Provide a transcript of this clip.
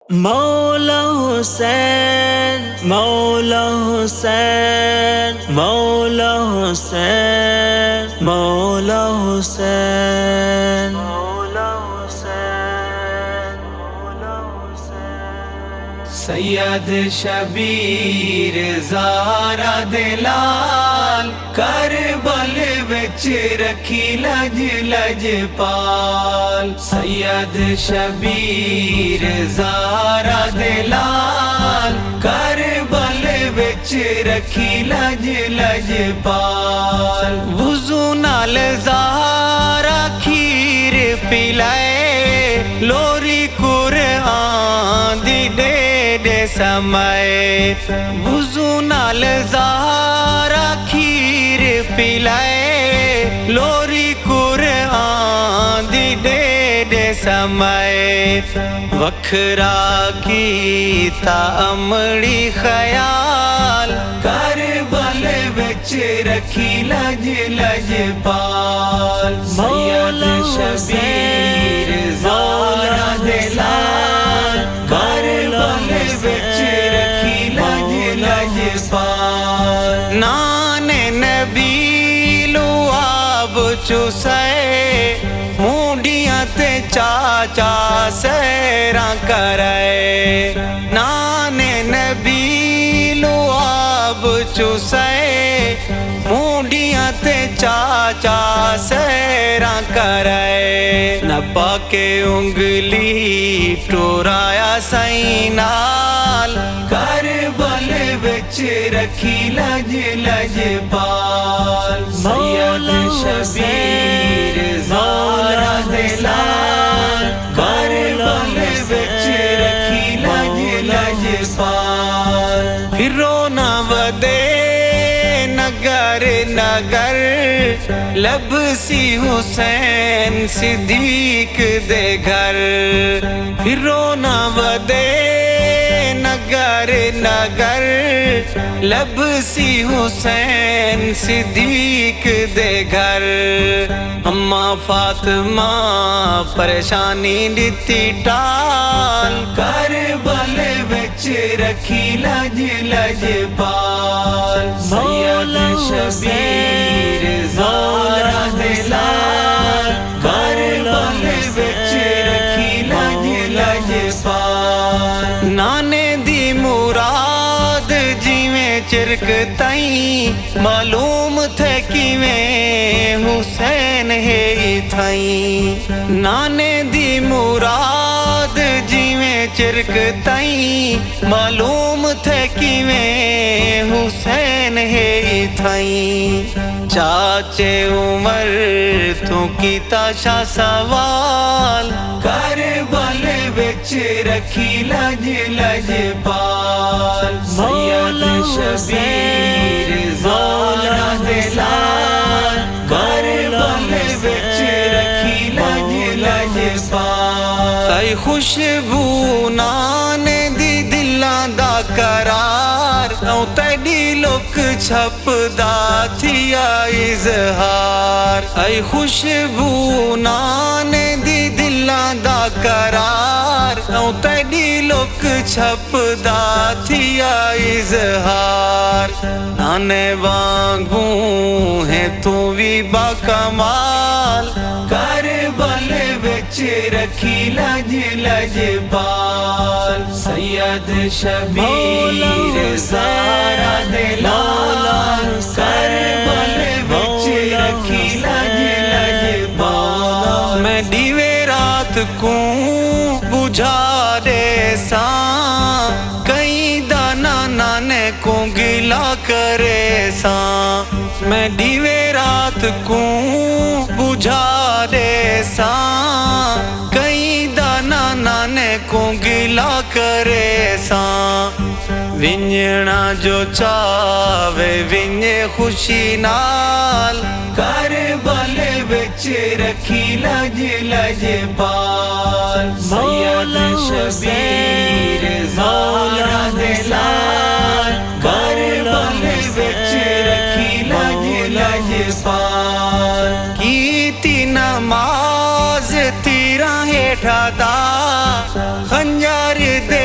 مولا حسین مولا حسین مولا حسین مولا حسین مولا حسین مولا حسین سید شبیر زارا دلال کربل وچ رکھی لج لج پال سید شبیر زارا دلال کربل وچ رکھی لج لج پال وضو نال زہرا کھیر پلائے لوری قرآن دی ڈیڈ سمائے وضو نال زہرا کھیر پلائے لوری قرآن دی ڈیڈ سمائے وکھرا کیتا امڑی خیال کربل وچ رکھی لج لج پال سید شبیر زارا دلال کربل وچ رکھی لج لج پال نان نبی لعاب چوسائے مونڈیاں تے چاچا سیراں کرائے نان نبی لعاب چوسائے مونڈیاں تے چاچا سیراں کرائے نہ پاکے انگلی ٹورایا سائیں نال کربل وچ رکھی لج لج پال سید شبیر زارا دلال کربل وچ رکھی لج لج پال پھر رونا ودے نگر نگر لب سی حسین صدیق دے گھر پھر رونا ودے نگر نگر لب سی حسین صدیق دے گھر اماں فاطمہ پریشانی دتی ٹال کربل وچ رکھی لج لج پال سید شبیر زارا دلال کربل وچ رکھی لج لج پال نانے دی مراد جیویں چرک تائیں معلوم تھے کیویں حسین ہے تھائیں نانے دی مراد جیویں چرک تائیں معلوم تھے کیویں حسین ہے تھائیں چاچے عمر تو کیتا شاہ سوال کربل وچ رکھی لج لج پال سید شبیر زارا دلال کربل وچ رکھی لج لج پال اے خوشبو نان دی دلاں دا قرار او تیڈی لک چھپ دا تھیا اظہار اے خوشبو نان دی دلاں دا قرار او تیڈی لک چھپ دا تھیا اظہار نانے وانگوں ہے تو بھی با کمال کربل وچ رکھی لج لج پال سید شبیر زارا دلال کربل وچ رکھی لج لج پال میں دیوے رات کو بجھا دے ساں کئی دانا نانے کو گلا کرے ساں میں دیوے رات کو بجھا دے ساں کئی دانا نانے کو گلا کرے ساں ونجنا جو چاوے ونجے خوشی نال کربل وچ رکھی لج لج پال سید شبیر زارا دلال کربل وچ رکھی لج لج پال کیتی نماز تیرا ہیٹھا دا خنجر دے